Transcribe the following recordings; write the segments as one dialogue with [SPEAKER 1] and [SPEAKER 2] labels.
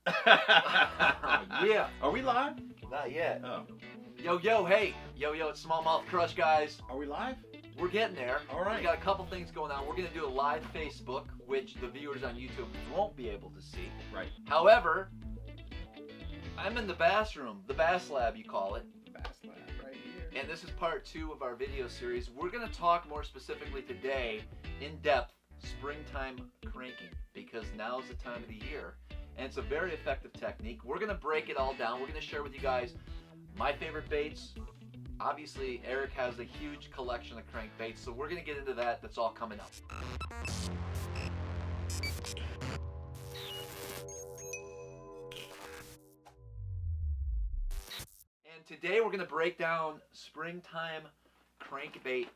[SPEAKER 1] Yeah.
[SPEAKER 2] Are we live?
[SPEAKER 1] Not yet.
[SPEAKER 2] Oh.
[SPEAKER 1] Yo, hey. Yo, it's SmallmouthCrush, guys.
[SPEAKER 2] Are we live?
[SPEAKER 1] We're getting there.
[SPEAKER 2] All right.
[SPEAKER 1] We got a couple things going on. We're going to do a live Facebook, which the viewers on YouTube won't be able to see.
[SPEAKER 2] Right.
[SPEAKER 1] However, I'm in the bass room, the bass lab, you call it.
[SPEAKER 2] Bass lab right here.
[SPEAKER 1] And this is part 2 of our video series. We're going to talk more specifically today, in depth, springtime cranking, because now's the time of the year. And it's a very effective technique. We're going to break it all down. We're going to share with you guys my favorite baits. Obviously, Eric has a huge collection of crankbaits, so we're going to get into that. That's all coming up. And today we're going to break down springtime crankbait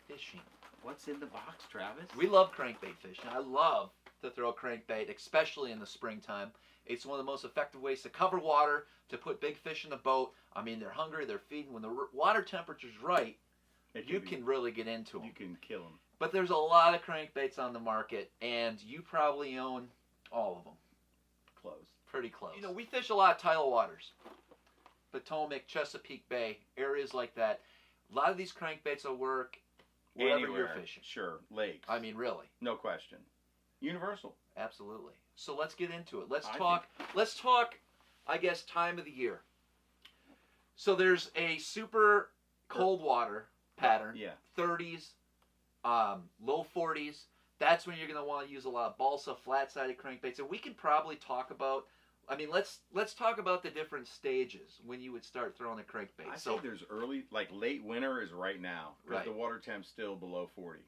[SPEAKER 1] fishing.
[SPEAKER 2] What's in the box, Travis?
[SPEAKER 1] We love crankbait fishing. I love to throw a crankbait, especially in the springtime. It's one of the most effective ways to cover water, to put big fish in the boat. I mean, they're hungry, they're feeding. When the water temperature's right, you can really get into them.
[SPEAKER 2] You can kill them.
[SPEAKER 1] But there's a lot of crankbaits on the market, and you probably own all of them.
[SPEAKER 2] Close.
[SPEAKER 1] Pretty close. You know, we fish a lot of tidal waters. Potomac, Chesapeake Bay, areas like that. A lot of these crankbaits will work wherever you're fishing.
[SPEAKER 2] Sure, lakes.
[SPEAKER 1] I mean, really.
[SPEAKER 2] No question. Universal.
[SPEAKER 1] Absolutely. So let's get into it. Let's talk, I guess, time of the year. So there's a super cold water pattern.
[SPEAKER 2] Yeah.
[SPEAKER 1] 30s, low 40s. That's when you're going to want to use a lot of balsa, flat-sided crankbaits. And we can probably talk about, I mean, let's talk about the different stages when you would start throwing a crankbait.
[SPEAKER 2] I think there's early, like late winter is right now. Because the water temp's still below 40.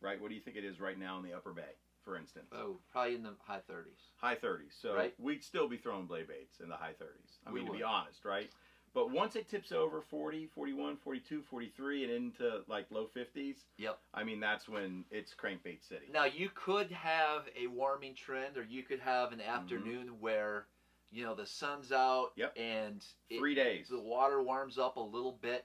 [SPEAKER 2] Right? What do you think it is right now in the upper bay, for instance?
[SPEAKER 1] Oh, probably in the high 30s.
[SPEAKER 2] High 30s. So we'd still be throwing blade baits in the high 30s. I mean, to be honest, right? But once it tips over 40, 41, 42, 43, and into like low 50s, I mean, that's when it's crankbait city.
[SPEAKER 1] Now, you could have a warming trend, or you could have an afternoon where, you know, the sun's out and
[SPEAKER 2] 3 days.
[SPEAKER 1] The water warms up a little bit,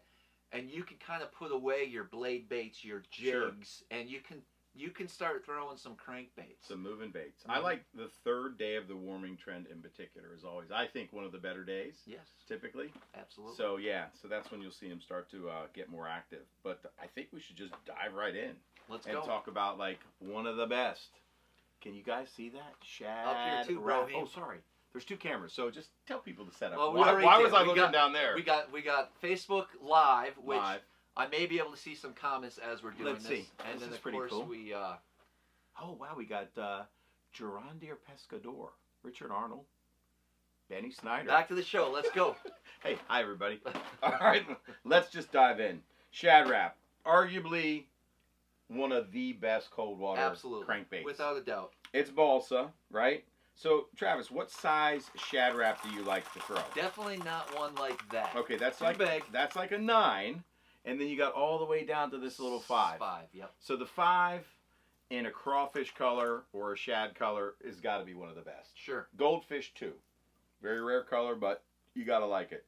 [SPEAKER 1] and you can kind of put away your blade baits, your jigs, and you can start throwing some crankbaits.
[SPEAKER 2] Some moving baits. I like the third day of the warming trend in particular, as always. I think one of the better days.
[SPEAKER 1] Yes.
[SPEAKER 2] Typically.
[SPEAKER 1] Absolutely.
[SPEAKER 2] So, yeah. So that's when you'll see them start to get more active. But I think we should just dive right in.
[SPEAKER 1] Let's
[SPEAKER 2] go. And talk about, like, one of the best. Can you guys see that? Shad.
[SPEAKER 1] Up here, too, bro.
[SPEAKER 2] Oh, sorry. There's 2 cameras, so just tell people to set up.
[SPEAKER 1] Well,
[SPEAKER 2] why was I looking down there?
[SPEAKER 1] We got Facebook Live, which I may be able to see some comments as we're doing
[SPEAKER 2] Let's see.
[SPEAKER 1] And
[SPEAKER 2] this
[SPEAKER 1] then,
[SPEAKER 2] is pretty
[SPEAKER 1] course,
[SPEAKER 2] cool.
[SPEAKER 1] we...
[SPEAKER 2] Oh, wow, we got Gerondier Pescador, Richard Arnold, Benny Snyder.
[SPEAKER 1] Back to the show. Let's go.
[SPEAKER 2] Hey, hi, everybody. All right, let's just dive in. Shad Rap, arguably one of the best cold water crankbaits.
[SPEAKER 1] Without a doubt.
[SPEAKER 2] It's balsa, right? So, Travis, what size Shad Rap do you like to throw?
[SPEAKER 1] Definitely not one like that.
[SPEAKER 2] Okay, that's
[SPEAKER 1] big.
[SPEAKER 2] That's like a 9, and then you got all the way down to this little 5.
[SPEAKER 1] 5, yep.
[SPEAKER 2] So the 5 in a crawfish color or a shad color has got to be one of the best.
[SPEAKER 1] Sure.
[SPEAKER 2] Goldfish, too. Very rare color, but you got to like it.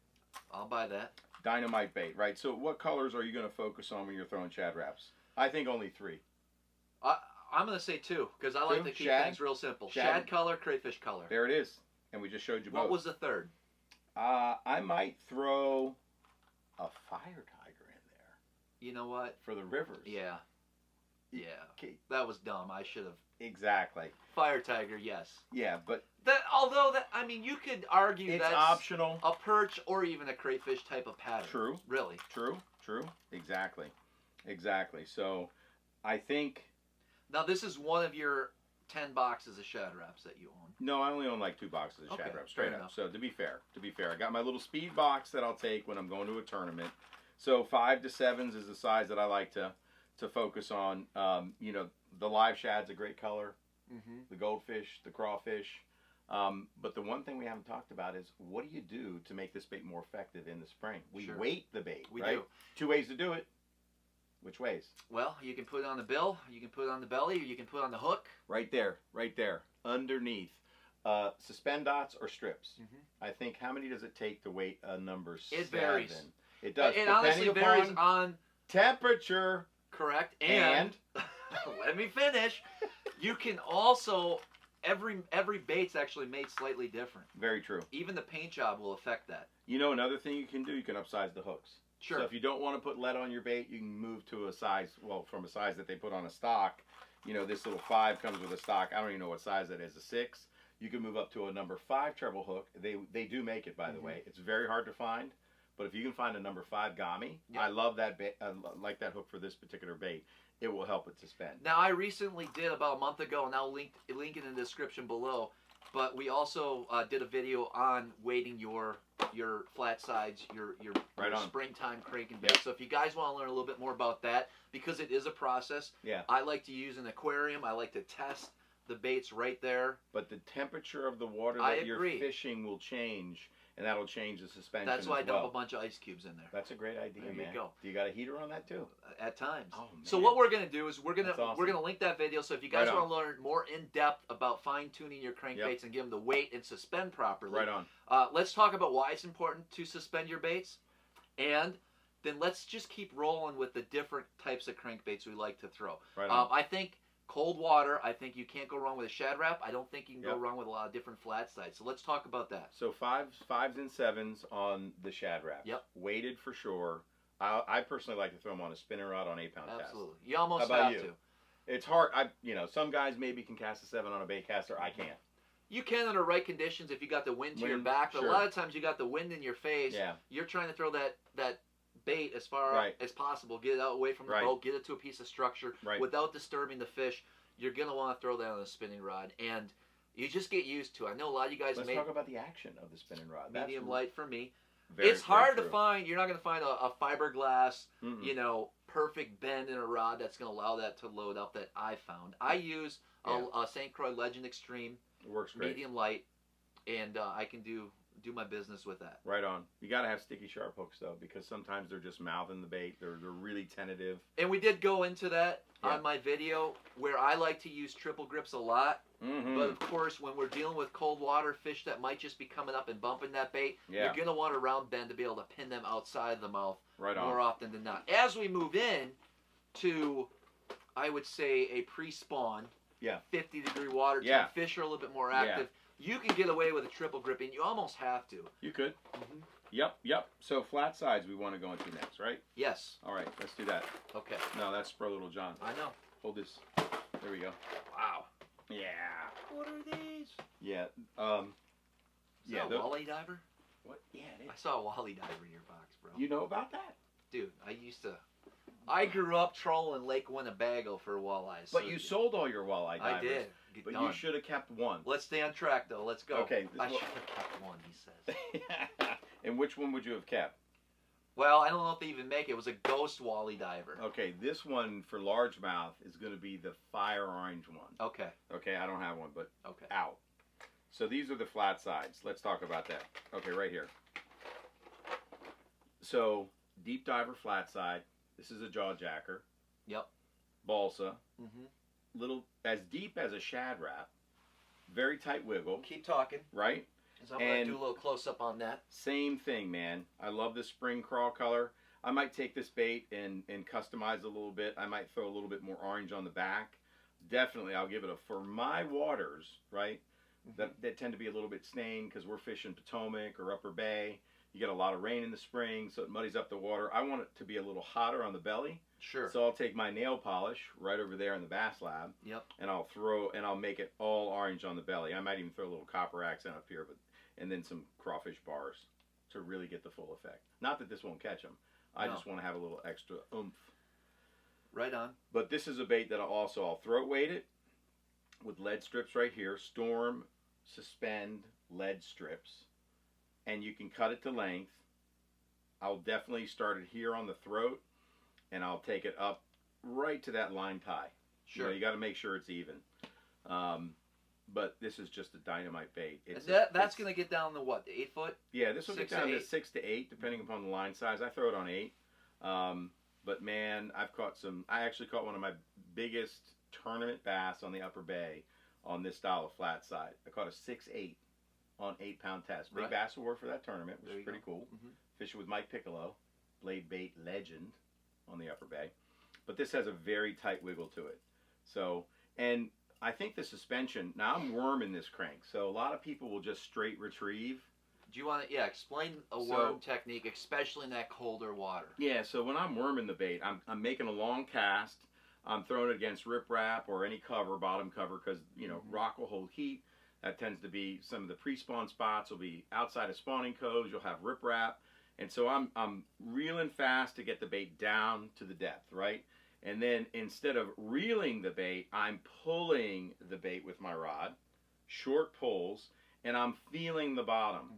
[SPEAKER 1] I'll buy that.
[SPEAKER 2] Dynamite bait, right? So what colors are you going to focus on when you're throwing Shad Raps? I think only 3.
[SPEAKER 1] I'm going to say 2, because I like to keep things real simple. Shad color, crayfish color.
[SPEAKER 2] There it is. And we just showed you both.
[SPEAKER 1] What was the 3rd?
[SPEAKER 2] I might throw a fire tiger in there.
[SPEAKER 1] You know what?
[SPEAKER 2] For the rivers.
[SPEAKER 1] Yeah. Yeah. Okay. That was dumb. I should have.
[SPEAKER 2] Exactly.
[SPEAKER 1] Fire tiger, yes.
[SPEAKER 2] Yeah, but
[SPEAKER 1] I mean, you could argue
[SPEAKER 2] it's
[SPEAKER 1] that's
[SPEAKER 2] optional.
[SPEAKER 1] A perch or even a crayfish type of pattern.
[SPEAKER 2] True.
[SPEAKER 1] Really.
[SPEAKER 2] True. Exactly. So, I think.
[SPEAKER 1] Now, this is one of your 10 boxes of Shad Raps that you own.
[SPEAKER 2] No, I only own like 2 boxes of Shad Raps, straight up.
[SPEAKER 1] Enough.
[SPEAKER 2] So, to be fair, I got my little speed box that I'll take when I'm going to a tournament. So, 5 to 7s is the size that I like to focus on. You know, the live shad's a great color. The goldfish, the crawfish. But the one thing we haven't talked about is what do you do to make this bait more effective in the spring? We weight the bait,
[SPEAKER 1] We
[SPEAKER 2] right?
[SPEAKER 1] do.
[SPEAKER 2] 2 ways to do it. Which ways?
[SPEAKER 1] Well, you can put it on the bill, you can put it on the belly, or you can put it on the hook.
[SPEAKER 2] Right there, underneath. Suspend dots or strips. I think, how many does it take to weight a number 7?
[SPEAKER 1] It varies.
[SPEAKER 2] It does.
[SPEAKER 1] It honestly varies on
[SPEAKER 2] temperature.
[SPEAKER 1] Correct. And let me finish. You can also every bait's actually made slightly different.
[SPEAKER 2] Very true.
[SPEAKER 1] Even the paint job will affect that.
[SPEAKER 2] You know, another thing you can do, you can upsize the hooks.
[SPEAKER 1] Sure.
[SPEAKER 2] So if you don't want to put lead on your bait, you can move to a size, well, from a size that they put on a stock. You know, this little 5 comes with a stock. I don't even know what size that is, a 6. You can move up to a number 5 treble hook. They do make it, by the way. It's very hard to find, but if you can find a number 5 Gamma, I love that bait. I like that hook for this particular bait. It will help it suspend.
[SPEAKER 1] Now, I recently did about a month ago, and I'll link it in the description below. But we also did a video on weighting your flat sides, your springtime cranking bait. So if you guys want to learn a little bit more about that, because it is a process, I like to use an aquarium. I like to test the baits right there.
[SPEAKER 2] But the temperature of the water that you're fishing will change, and that'll change the suspension.
[SPEAKER 1] That's why I dump a bunch of ice cubes in there.
[SPEAKER 2] That's a great idea, man.
[SPEAKER 1] There you go.
[SPEAKER 2] Do you got a heater on that too?
[SPEAKER 1] At times.
[SPEAKER 2] Oh, man.
[SPEAKER 1] So what we're gonna do is we're gonna link that video. So if you guys want to learn more in depth about fine tuning your crankbaits and give them the weight and suspend properly,
[SPEAKER 2] right on.
[SPEAKER 1] Let's talk about why it's important to suspend your baits, and then let's just keep rolling with the different types of crankbaits we like to throw.
[SPEAKER 2] Right on.
[SPEAKER 1] I think cold water. I think you can't go wrong with a shad wrap. I don't think you can go wrong with a lot of different flat sides. So let's talk about that.
[SPEAKER 2] So fives and sevens on the shad wrap.
[SPEAKER 1] Yep.
[SPEAKER 2] Weighted for sure. I personally like to throw them on a spinning rod on 8-pound test.
[SPEAKER 1] Absolutely. You almost
[SPEAKER 2] How about
[SPEAKER 1] have
[SPEAKER 2] you?
[SPEAKER 1] to.
[SPEAKER 2] It's hard. Some guys maybe can cast a 7 on a bait caster. I can't.
[SPEAKER 1] You can under right conditions if you got the wind to your back, but a lot of times you got the wind in your face.
[SPEAKER 2] Yeah.
[SPEAKER 1] You're trying to throw that bait as far as possible, get it out away from the boat, get it to a piece of structure without disturbing the fish. You're going to want to throw that on a spinning rod, and you just get used to it. I know a lot of you guys
[SPEAKER 2] Let's talk about the action of the spinning rod.
[SPEAKER 1] Medium light for me.
[SPEAKER 2] Very,
[SPEAKER 1] it's hard to find. You're not going to find a fiberglass, perfect bend in a rod that's going to allow that to load up that I found. I use a St. Croix Legend Xtreme.
[SPEAKER 2] It works great.
[SPEAKER 1] Medium light, and I can do my business with that.
[SPEAKER 2] Right on. You got to have sticky sharp hooks though, because sometimes they're just mouthing the bait. They're really tentative.
[SPEAKER 1] And we did go into that on my video, where I like to use triple grips a lot. But of course, when we're dealing with cold water fish that might just be coming up and bumping that bait, you're gonna want a round bend to be able to pin them outside of the mouth more often than not. As we move in to, I would say, a pre-spawn, 50-degree water, fish are a little bit more active. You can get away with a triple grip, and you almost have to.
[SPEAKER 2] You could. Yep. So flat sides we want to go into next, right?
[SPEAKER 1] Yes.
[SPEAKER 2] All right, let's do that.
[SPEAKER 1] Okay.
[SPEAKER 2] No, that's Spro Little John.
[SPEAKER 1] I know.
[SPEAKER 2] Hold this. There we go.
[SPEAKER 1] Wow.
[SPEAKER 2] Yeah.
[SPEAKER 1] What are these?
[SPEAKER 2] Yeah.
[SPEAKER 1] Is that a walleye diver?
[SPEAKER 2] What? Yeah, it is.
[SPEAKER 1] I saw a walleye diver in your box, bro.
[SPEAKER 2] You know about that?
[SPEAKER 1] Dude, I grew up trolling Lake Winnebago for walleyes.
[SPEAKER 2] But you sold all your walleye divers.
[SPEAKER 1] I did.
[SPEAKER 2] But you should have kept one.
[SPEAKER 1] Let's stay on track, though. Let's go.
[SPEAKER 2] Okay.
[SPEAKER 1] I should have kept one, he says.
[SPEAKER 2] And which one would you have kept?
[SPEAKER 1] Well, I don't know if they even make it. It was a ghost walleye diver.
[SPEAKER 2] Okay, this one for largemouth is going to be the fire orange one.
[SPEAKER 1] Okay.
[SPEAKER 2] Okay, I don't have one, but out. So these are the flat sides. Let's talk about that. Okay, right here. So deep diver flat side. This is a jaw jacker.
[SPEAKER 1] Yep.
[SPEAKER 2] Balsa. Little, as deep as a shad wrap. Very tight wiggle.
[SPEAKER 1] Keep talking.
[SPEAKER 2] Right?
[SPEAKER 1] So I'm going to do a little close-up on that.
[SPEAKER 2] Same thing, man. I love this spring crawl color. I might take this bait and customize it a little bit. I might throw a little bit more orange on the back. Definitely, I'll give it for my waters, right, that tend to be a little bit stained because we're fishing Potomac or Upper Bay. You get a lot of rain in the spring, so it muddies up the water. I want it to be a little hotter on the belly.
[SPEAKER 1] Sure.
[SPEAKER 2] So I'll take my nail polish right over there in the Bass Lab.
[SPEAKER 1] Yep.
[SPEAKER 2] And I'll make it all orange on the belly. I might even throw a little copper accent up here, and then some crawfish bars to really get the full effect. Not that this won't catch them. I just want to have a little extra oomph.
[SPEAKER 1] Right on.
[SPEAKER 2] But this is a bait that I'll throat weight it with lead strips right here. Storm, suspend, lead strips. And you can cut it to length. I'll definitely start it here on the throat, and I'll take it up right to that line tie.
[SPEAKER 1] Sure.
[SPEAKER 2] You got to make sure it's even. But this is just a dynamite bait.
[SPEAKER 1] That's going to get down to what, the 8 foot?
[SPEAKER 2] Yeah, this will get down to 6 to 8, depending upon the line size. I throw it on 8. But man, I actually caught one of my biggest tournament bass on the Upper Bay on this style of flat side. I caught a 6-8 on 8-pound test. Big Bass Award for that tournament, which is pretty cool. Fishing with Mike Piccolo, blade bait legend on the Upper Bay. But this has a very tight wiggle to it. So, and I think the suspension, now I'm worming this crank, so a lot of people will just straight retrieve.
[SPEAKER 1] Do you want to, explain a worm technique, especially in that colder water?
[SPEAKER 2] Yeah, so when I'm worming the bait, I'm making a long cast. I'm throwing it against riprap or any cover, bottom cover, because, you know, rock will hold heat. That tends to be some of the pre-spawn spots will be outside of spawning coves. You'll have riprap. And so I'm reeling fast to get the bait down to the depth, right? And then instead of reeling the bait, I'm pulling the bait with my rod, short pulls, and I'm feeling the bottom.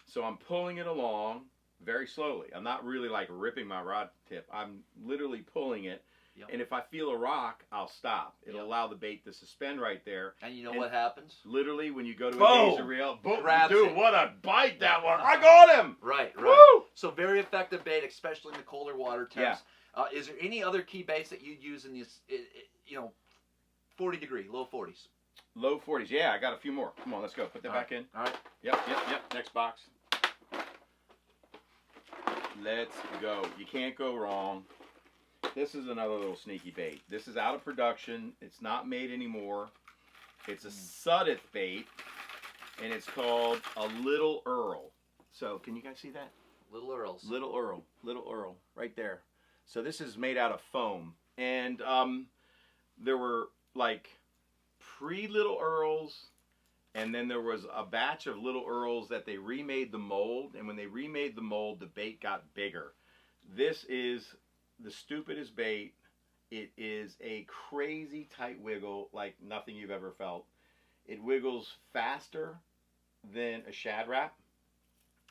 [SPEAKER 2] So I'm pulling it along very slowly. I'm not really like ripping my rod tip. I'm literally pulling it. And if I feel a rock, I'll stop. It'll allow the bait to suspend right there.
[SPEAKER 1] And you know what happens?
[SPEAKER 2] Literally, when you go to engage the reel, boom,
[SPEAKER 1] grabs
[SPEAKER 2] dude,
[SPEAKER 1] it.
[SPEAKER 2] what a bite that was. I got him!
[SPEAKER 1] Right.
[SPEAKER 2] Woo!
[SPEAKER 1] So very effective bait, especially in the colder water temps. Is there any other key baits that you'd use in these, 40 degree, low 40s?
[SPEAKER 2] Low 40s. Yeah, I got a few more. Come on, let's go. Put that back in.
[SPEAKER 1] All right.
[SPEAKER 2] Yep. Next box. Let's go. You can't go wrong. This is another little sneaky bait. This is out of production. It's not made anymore. It's a Suddeth bait, and it's called a Little Earl. So, can you guys see that?
[SPEAKER 1] Little Earls.
[SPEAKER 2] Little Earl, right there. So this is made out of foam, and there were like pre-Little Earls, and then there was a batch of Little Earls that they remade the mold, and when they remade the mold, the bait got bigger. This is the stupidest bait. It is a crazy tight wiggle like nothing you've ever felt. It wiggles faster than a shad wrap.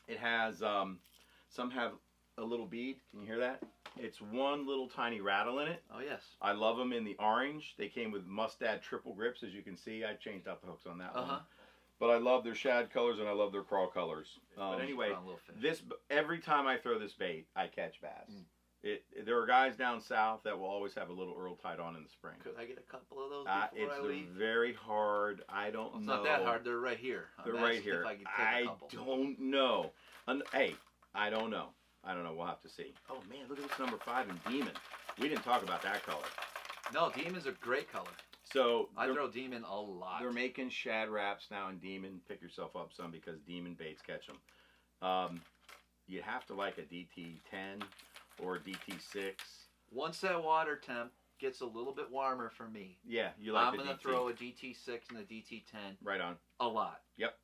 [SPEAKER 2] It has, some have a little bead. Can you hear that? It's one little tiny rattle in it.
[SPEAKER 1] Oh, yes.
[SPEAKER 2] I love them in the orange. They came with mustad triple grips, as you can see. I changed out the hooks on that one. But I love their shad colors, and I love their crawl colors. But anyway, every time I throw this bait, I catch bass. There are guys down south that will always have a Little Earl tied on in the spring.
[SPEAKER 1] Could I get a couple of those before I leave?
[SPEAKER 2] It's very hard. I don't know.
[SPEAKER 1] It's not that hard. They're right here.
[SPEAKER 2] They're right here. I don't know. Hey, I don't know. We'll have to see. Oh, man, look at this number 5 in Demon. We didn't talk about that color.
[SPEAKER 1] No, Demon's a great color.
[SPEAKER 2] So
[SPEAKER 1] I throw Demon a lot.
[SPEAKER 2] They're making shad wraps now in Demon. Pick yourself up some because Demon baits catch them. You have to like a DT10 or a DT6.
[SPEAKER 1] Once that water temp gets a little bit warmer for me,
[SPEAKER 2] I'm
[SPEAKER 1] going to throw a DT6 and a DT10.
[SPEAKER 2] Right on.
[SPEAKER 1] A lot.
[SPEAKER 2] Yep.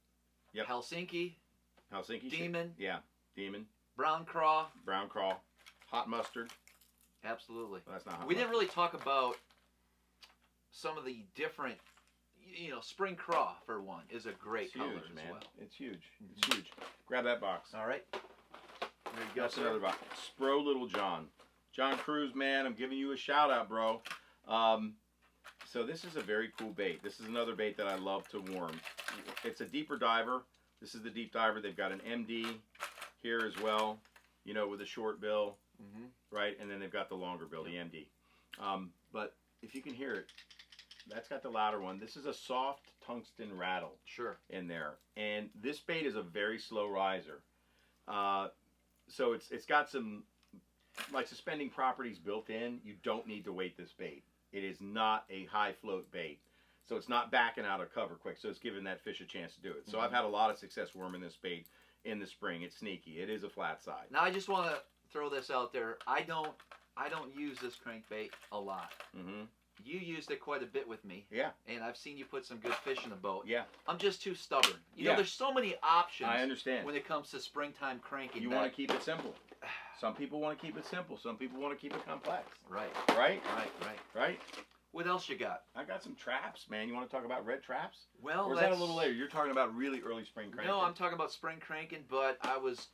[SPEAKER 1] Helsinki. Demon.
[SPEAKER 2] Yeah, Demon.
[SPEAKER 1] Brown Croix.
[SPEAKER 2] Hot mustard.
[SPEAKER 1] Absolutely.
[SPEAKER 2] Well, that's not hot
[SPEAKER 1] we didn't really talk about some of the different, spring Croix, for one, is a great color as well.
[SPEAKER 2] It's huge. It's huge. Grab that box.
[SPEAKER 1] All right. There you go.
[SPEAKER 2] That's another box. Spro Little John. John Cruz, man, I'm giving you a shout out, bro. So this is a very cool bait. This is another bait that I love to worm. It's a deeper diver. This is the deep diver. They've got an MD here as well, with a short bill, right? And then they've got the longer bill, the MD. But if you can hear it, that's got the louder one. This is a soft tungsten rattle in there. And this bait is a very slow riser. So it's got some like suspending properties built in. You don't need to weight this bait. It is not a high float bait. So it's not backing out of cover quick. So it's giving that fish a chance to do it. So I've had a lot of success worming this bait in the spring. It's sneaky. It is a flat side.
[SPEAKER 1] Now I just want to throw this out there. I don't use this crankbait a lot. You used it quite a bit with me.
[SPEAKER 2] Yeah.
[SPEAKER 1] And I've seen you put some good fish in the boat.
[SPEAKER 2] Yeah.
[SPEAKER 1] I'm just too stubborn. You know, there's so many options.
[SPEAKER 2] I understand.
[SPEAKER 1] When it comes to springtime cranking.
[SPEAKER 2] You want to keep it simple. Some people want to keep it simple. Some people want to keep it complex.
[SPEAKER 1] Right.
[SPEAKER 2] Right?
[SPEAKER 1] What else you got?
[SPEAKER 2] I got some traps, man. You want to talk about red traps?
[SPEAKER 1] Well,
[SPEAKER 2] or is that a little later? You're talking about really early spring cranking.
[SPEAKER 1] No, I'm talking about spring cranking, but I was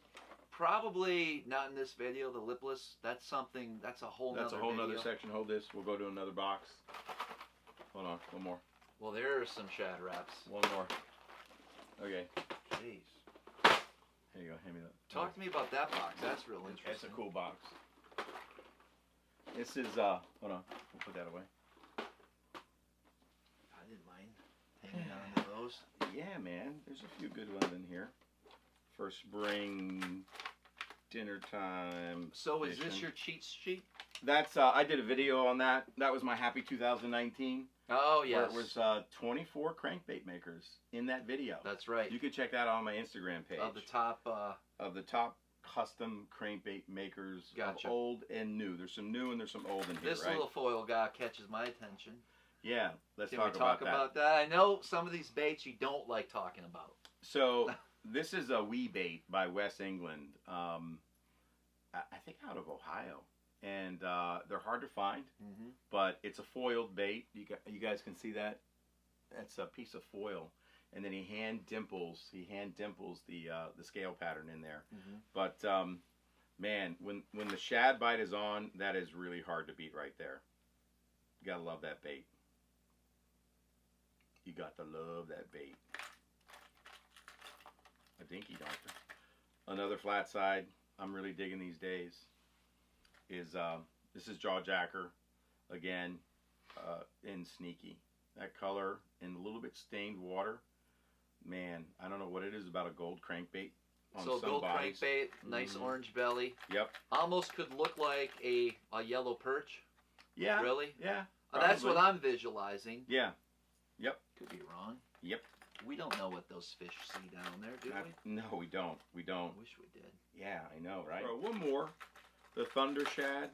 [SPEAKER 1] probably not in this video, the lipless. That's a whole
[SPEAKER 2] nother section. Hold this. We'll go to another box. Hold on. One more.
[SPEAKER 1] Well, there are some shad wraps.
[SPEAKER 2] One more. Okay.
[SPEAKER 1] Jeez.
[SPEAKER 2] Here you go. Hand me that.
[SPEAKER 1] Talk to me about that box. That's real interesting.
[SPEAKER 2] It's a cool box. This is, hold on. We'll put that away.
[SPEAKER 1] I didn't mind hanging on to those.
[SPEAKER 2] Yeah, man. There's a few good ones in here. For spring, dinner time.
[SPEAKER 1] So is this your cheat sheet?
[SPEAKER 2] That's, I did a video on that. That was my happy 2019.
[SPEAKER 1] Oh, yes.
[SPEAKER 2] Where it was 24 crankbait makers in that video.
[SPEAKER 1] That's right.
[SPEAKER 2] You can check that out on my Instagram page.
[SPEAKER 1] Of the top...
[SPEAKER 2] of the top custom crankbait makers,
[SPEAKER 1] Gotcha.
[SPEAKER 2] of old and new. There's some new and there's some old in here,
[SPEAKER 1] This
[SPEAKER 2] right?
[SPEAKER 1] little foil guy catches my attention.
[SPEAKER 2] Yeah, let's
[SPEAKER 1] Can
[SPEAKER 2] talk
[SPEAKER 1] we talk about that? I know some of these baits you don't like talking about.
[SPEAKER 2] So, this is a wee bait by West England. I think out of Ohio. And they're hard to find, but it's a foiled bait. You guys can see that? That's a piece of foil. And then he hand dimples the scale pattern in there. But man, when the shad bite is on, that is really hard to beat right there. You gotta love that bait. You got to love that bait. A dinky doctor. Another flat side I'm really digging these days is this is Jaw Jacker again in Sneaky. That color in a little bit stained water. Man, I don't know what it is about a gold crankbait on
[SPEAKER 1] so
[SPEAKER 2] some
[SPEAKER 1] gold
[SPEAKER 2] bodies.
[SPEAKER 1] crankbait, nice orange belly.
[SPEAKER 2] Yep.
[SPEAKER 1] Almost could look like a yellow perch.
[SPEAKER 2] Yeah.
[SPEAKER 1] Really?
[SPEAKER 2] Yeah.
[SPEAKER 1] That's what I'm visualizing.
[SPEAKER 2] Yeah. Yep.
[SPEAKER 1] Could be wrong.
[SPEAKER 2] Yep.
[SPEAKER 1] We don't know what those fish see down there, do we?
[SPEAKER 2] No, we don't. We don't.
[SPEAKER 1] Wish we did.
[SPEAKER 2] Yeah, I know, right? One more. The Thunder Shad.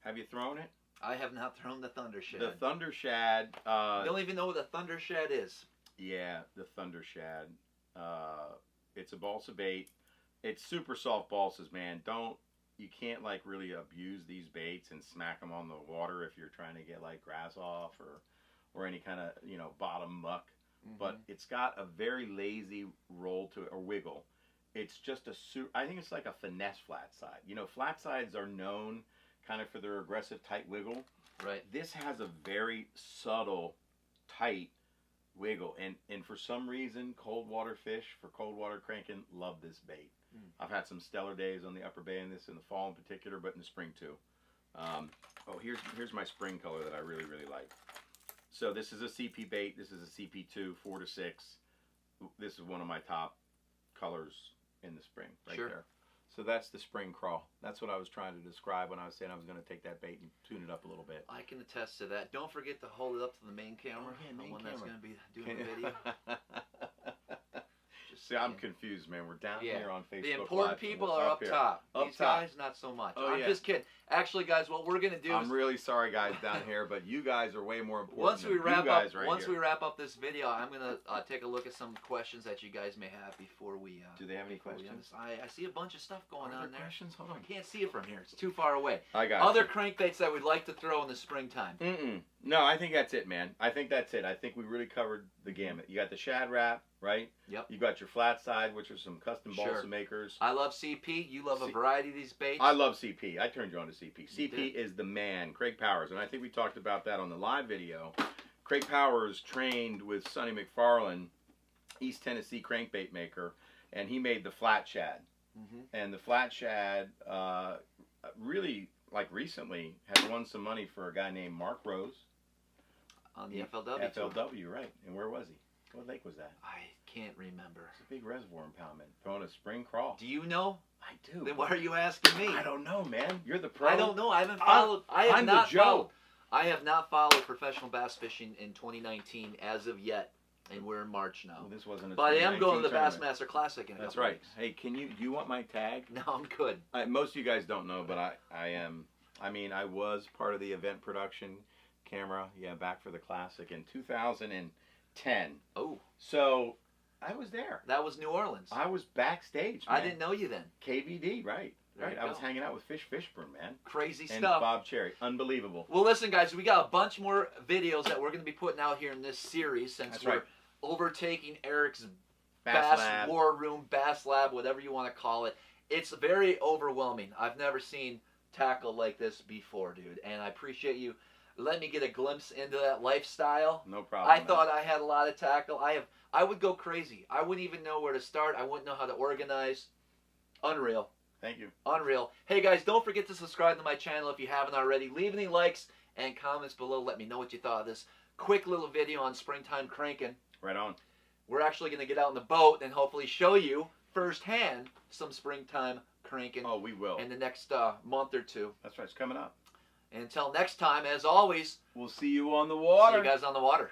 [SPEAKER 2] Have you thrown it?
[SPEAKER 1] I have not thrown the Thunder Shad.
[SPEAKER 2] The Thunder Shad.
[SPEAKER 1] Don't even know what the Thunder Shad is.
[SPEAKER 2] Yeah, the Thunder Shad. It's a balsa bait. It's super soft balsas, man. You can't like really abuse these baits and smack them on the water if you're trying to get like grass off or any kind of, bottom muck. But it's got a very lazy roll to it, or wiggle. It's just I think it's like a finesse flat side. Flat sides are known kind of for their aggressive tight wiggle.
[SPEAKER 1] Right.
[SPEAKER 2] This has a very subtle, tight wiggle. And for some reason, cold water fish, for cold water cranking, love this bait. I've had some stellar days on the Upper Bay in this, in the fall in particular, but in the spring too. Here's my spring color that I really, really like. So this is a CP bait. This is a CP2, 4 to 6. This is one of my top colors in the spring, right there. So that's the spring crawl. That's what I was trying to describe when I was saying I was going to take that bait and tune it up a little bit.
[SPEAKER 1] I can attest to that. Don't forget to hold it up to the main camera.
[SPEAKER 2] Yeah,
[SPEAKER 1] the one that's going to be doing the video.
[SPEAKER 2] See, I'm confused, man. We're down here on Facebook.
[SPEAKER 1] The important people are up top. These guys, not so much. I'm just kidding. Actually, guys, what we're going to do
[SPEAKER 2] I'm really sorry, guys, down here, but you guys are way more important
[SPEAKER 1] once we wrap
[SPEAKER 2] up
[SPEAKER 1] up this video, I'm going to take a look at some questions that you guys may have before we...
[SPEAKER 2] do they have any questions?
[SPEAKER 1] I see a bunch of stuff going on there.
[SPEAKER 2] Questions? Hold on.
[SPEAKER 1] I can't see it from here. It's too far away.
[SPEAKER 2] I got
[SPEAKER 1] Other crankbaits that we'd like to throw in the springtime.
[SPEAKER 2] No, I think that's it, man. I think that's it. I think we really covered the gamut. You got the shad wrap, right?
[SPEAKER 1] Yep.
[SPEAKER 2] You got your flat side, which are some custom balsa makers.
[SPEAKER 1] I love CP. You love a variety of these baits.
[SPEAKER 2] I love CP. I turned you on to CP. CP is the man, Craig Powers, and I think we talked about that on the live video. Craig Powers trained with Sonny McFarlane, East Tennessee crankbait maker, and he made the flat shad. And the flat shad really, like recently, has won some money for a guy named Mark Rose.
[SPEAKER 1] On the FLW.
[SPEAKER 2] FLW, right. And where was he? What lake was that?
[SPEAKER 1] I can't remember.
[SPEAKER 2] It's a big reservoir impoundment. Throwing a spring crawl.
[SPEAKER 1] Do you know?
[SPEAKER 2] I do.
[SPEAKER 1] Then why are you asking me?
[SPEAKER 2] I don't know, man. You're the pro.
[SPEAKER 1] I don't know. I haven't followed.
[SPEAKER 2] I'm the Joe.
[SPEAKER 1] I have not followed professional bass fishing in 2019 as of yet, and we're in March now.
[SPEAKER 2] Well, this wasn't a
[SPEAKER 1] but I am going to the
[SPEAKER 2] tournament.
[SPEAKER 1] Bassmaster Classic in a
[SPEAKER 2] That's
[SPEAKER 1] couple
[SPEAKER 2] right.
[SPEAKER 1] weeks.
[SPEAKER 2] Hey, do you want my tag?
[SPEAKER 1] No, I'm good.
[SPEAKER 2] Most of you guys don't know, but I am. I mean, I was part of the event production camera. Yeah, back for the Classic in 2010. Oh. So I was there.
[SPEAKER 1] That was New Orleans.
[SPEAKER 2] I was backstage, man.
[SPEAKER 1] I didn't know you then.
[SPEAKER 2] KVD, right.
[SPEAKER 1] Right.
[SPEAKER 2] I was hanging out with Fish Fishburne, man.
[SPEAKER 1] Crazy
[SPEAKER 2] and
[SPEAKER 1] stuff.
[SPEAKER 2] Bob Cherry. Unbelievable.
[SPEAKER 1] Well, listen, guys, we got a bunch more videos that we're going to be putting out here in this series since we're overtaking Eric's Bass War Room, Bass Lab, whatever you want to call it. It's very overwhelming. I've never seen tackle like this before, dude. And I appreciate you letting me get a glimpse into that lifestyle.
[SPEAKER 2] No problem.
[SPEAKER 1] I thought I had a lot of tackle. I would go crazy. I wouldn't even know where to start. I wouldn't know how to organize. Unreal.
[SPEAKER 2] Thank you.
[SPEAKER 1] Unreal. Hey guys, don't forget to subscribe to my channel if you haven't already. Leave any likes and comments below. Let me know what you thought of this quick little video on springtime cranking.
[SPEAKER 2] Right on.
[SPEAKER 1] We're actually going to get out in the boat and hopefully show you firsthand some springtime cranking.
[SPEAKER 2] Oh, we will.
[SPEAKER 1] In the next month or two.
[SPEAKER 2] That's right. It's coming up.
[SPEAKER 1] And until next time, as always,
[SPEAKER 2] We'll see you on the
[SPEAKER 1] see
[SPEAKER 2] water.
[SPEAKER 1] you guys on the water.